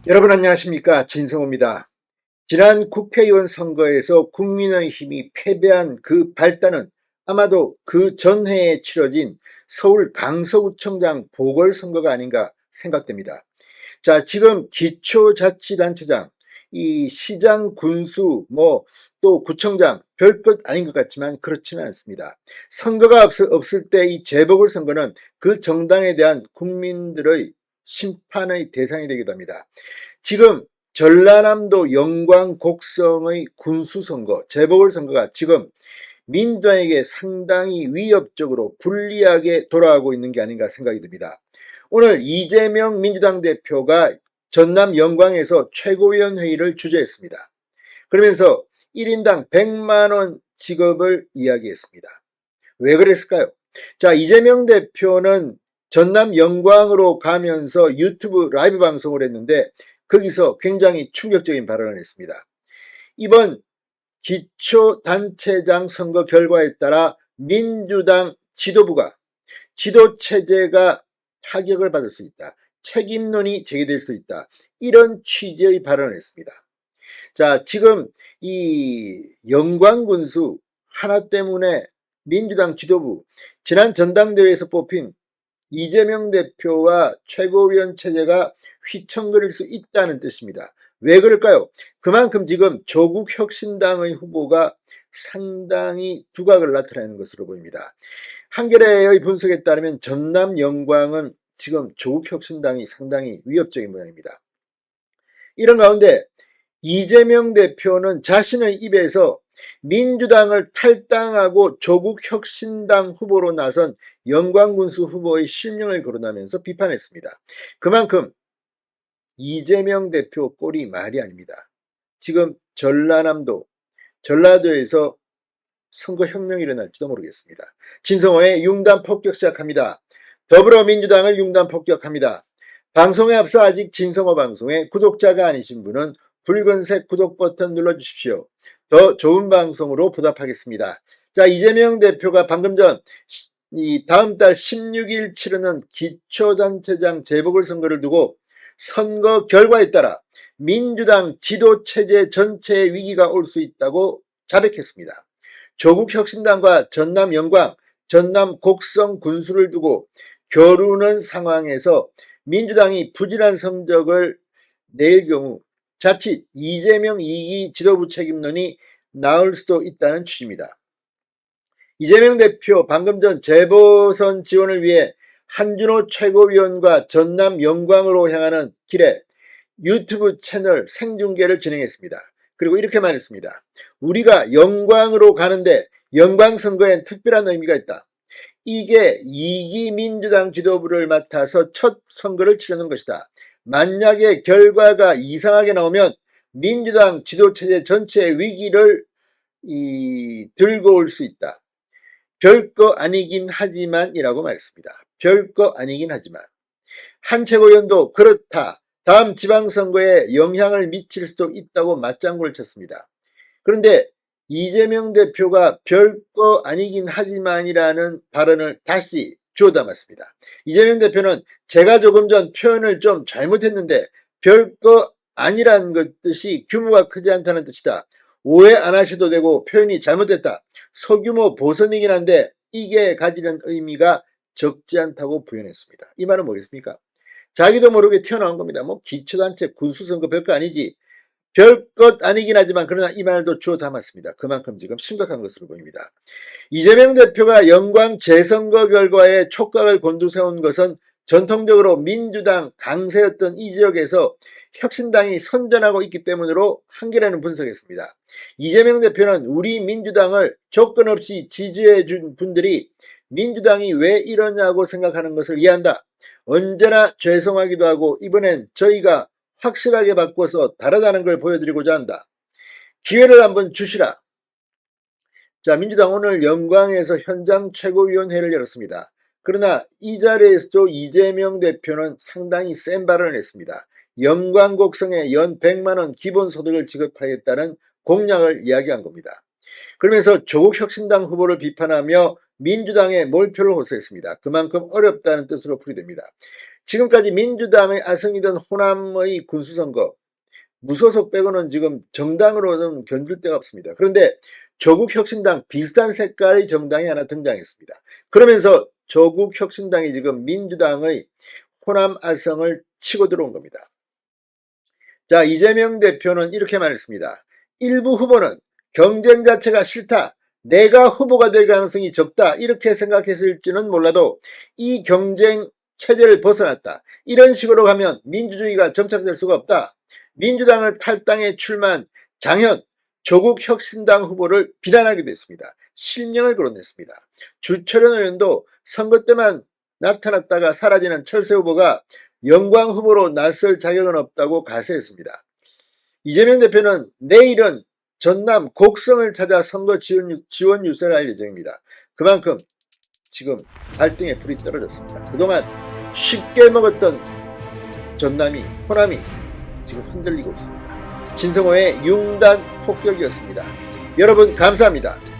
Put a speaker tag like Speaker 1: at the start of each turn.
Speaker 1: 여러분 안녕하십니까, 진성호입니다. 지난 국회의원 선거에서 국민의힘이 패배한 그 발단은 아마도 그 전해에 치러진 서울 강서구청장 보궐선거가 아닌가 생각됩니다. 자, 지금 기초자치단체장, 이 시장, 군수, 또 구청장 별것 아닌 것 같지만 그렇지는 않습니다. 선거가 없을 때 이 재보궐선거는 그 정당에 대한 국민들의 심판의 대상이 되기도 합니다. 지금 전라남도 영광 곡성의 군수선거, 재보궐선거가 지금 민주당에게 상당히 위협적으로 불리하게 돌아가고 있는 게 아닌가 생각이 듭니다. 오늘 이재명 민주당 대표가 전남 영광에서 최고위원 회의를 주재했습니다. 그러면서 1인당 100만 원 지급을 이야기했습니다. 왜 그랬을까요? 자, 이재명 대표는 전남 영광으로 가면서 유튜브 라이브 방송을 했는데 거기서 굉장히 충격적인 발언을 했습니다. 이번 기초단체장 선거 결과에 따라 민주당 지도부가 지도체제가 타격을 받을 수 있다. 책임론이 제기될 수 있다. 이런 취지의 발언을 했습니다. 자, 지금 이 영광군수 하나 때문에 민주당 지도부, 지난 전당대회에서 뽑힌 이재명 대표와 최고위원 체제가 휘청거릴 수 있다는 뜻입니다. 왜 그럴까요? 그만큼 지금 조국혁신당의 후보가 상당히 두각을 나타내는 것으로 보입니다. 한겨레의 분석에 따르면 전남 영광은 지금 조국혁신당이 상당히 위협적인 모양입니다. 이런 가운데 이재명 대표는 자신의 입에서 민주당을 탈당하고 조국혁신당 후보로 나선 영광군수 후보의 실명을 거론하면서 비판했습니다. 그만큼 이재명 대표 꼴이 말이 아닙니다. 지금 전라도에서 선거혁명이 일어날지도 모르겠습니다. 진성호의 융단 폭격 시작합니다. 더불어민주당을 융단 폭격합니다. 방송에 앞서 아직 진성호 방송의 구독자가 아니신 분은 붉은색 구독 버튼 눌러주십시오. 더 좋은 방송으로 보답하겠습니다. 자, 이재명 대표가 방금 전 이 다음 달 16일 치르는 기초단체장 재보궐선거를 두고 선거 결과에 따라 민주당 지도체제 전체의 위기가 올 수 있다고 자백했습니다. 조국혁신당과 전남 영광, 전남 곡성 군수를 두고 겨루는 상황에서 민주당이 부진한 성적을 낼 경우 자칫 이재명 2기 지도부 책임론이 나올 수도 있다는 취지입니다. 이재명 대표 방금 전 재보선 지원을 위해 한준호 최고위원과 전남 영광으로 향하는 길에 유튜브 채널 생중계를 진행했습니다. 그리고 이렇게 말했습니다. 우리가 영광으로 가는데 영광선거엔 특별한 의미가 있다. 이게 2기 민주당 지도부를 맡아서 첫 선거를 치르는 것이다. 만약에 결과가 이상하게 나오면 민주당 지도체제 전체의 위기를 들고 올 수 있다. 별거 아니긴 하지만 이라고 말했습니다. 별거 아니긴 하지만. 한 최고위원도 그렇다. 다음 지방선거에 영향을 미칠 수도 있다고 맞장구를 쳤습니다. 그런데 이재명 대표가 별거 아니긴 하지만이라는 발언을 다시 주워 담았습니다. 이재명 대표는 제가 조금 전 표현을 좀 잘못했는데 별거 아니란 뜻이 규모가 크지 않다는 뜻이다. 오해 안 하셔도 되고 표현이 잘못됐다. 소규모 보선이긴 한데 이게 가지는 의미가 적지 않다고 부연했습니다. 이 말은 뭐겠습니까? 자기도 모르게 튀어나온 겁니다. 기초단체 군수선거 별거 아니지. 별것 아니긴 하지만 그러나 이 말도 주워 담았습니다. 그만큼 지금 심각한 것으로 보입니다. 이재명 대표가 영광 재선거 결과에 촉각을 곤두세운 것은 전통적으로 민주당 강세였던 이 지역에서 혁신당이 선전하고 있기 때문으로 한겨레는 분석했습니다. 이재명 대표는 우리 민주당을 조건 없이 지지해 준 분들이 민주당이 왜 이러냐고 생각하는 것을 이해한다. 언제나 죄송하기도 하고 이번엔 저희가 확실하게 바꿔서 다르다는 걸 보여드리고자 한다. 기회를 한번 주시라. 자, 민주당 오늘 영광에서 현장 최고위원회를 열었습니다. 그러나 이 자리에서도 이재명 대표는 상당히 센 발언을 했습니다. 영광 곡성에 연 100만 원 기본소득을 지급하겠다는 공약을 이야기한 겁니다. 그러면서 조국혁신당 후보를 비판하며 민주당에 몰표를 호소했습니다. 그만큼 어렵다는 뜻으로 풀이됩니다. 지금까지 민주당의 아성이던 호남의 군수선거 무소속 빼고는 지금 정당으로는 견줄 데가 없습니다. 그런데 조국혁신당 비슷한 색깔의 정당이 하나 등장했습니다. 그러면서 조국혁신당이 지금 민주당의 호남 아성을 치고 들어온 겁니다. 자, 이재명 대표는 이렇게 말했습니다. 일부 후보는 경쟁 자체가 싫다. 내가 후보가 될 가능성이 적다. 이렇게 생각했을지는 몰라도 이 경쟁 체제를 벗어났다. 이런 식으로 가면 민주주의가 정착될 수가 없다. 민주당을 탈당해 출마한 장현 조국혁신당 후보를 비난하기도 했습니다. 실명을 거론했습니다. 주철현 의원도 선거 때만 나타났다가 사라지는 철새 후보가 영광 후보로 나설 자격은 없다고 가세했습니다. 이재명 대표는 내일은 전남 곡성을 찾아 선거 지원 유세를 할 예정입니다. 그만큼 지금 발등에 불이 떨어졌습니다. 그동안 쉽게 먹었던 전남이 호남이 지금 흔들리고 있습니다. 진성호의 융단 폭격이었습니다. 여러분 감사합니다.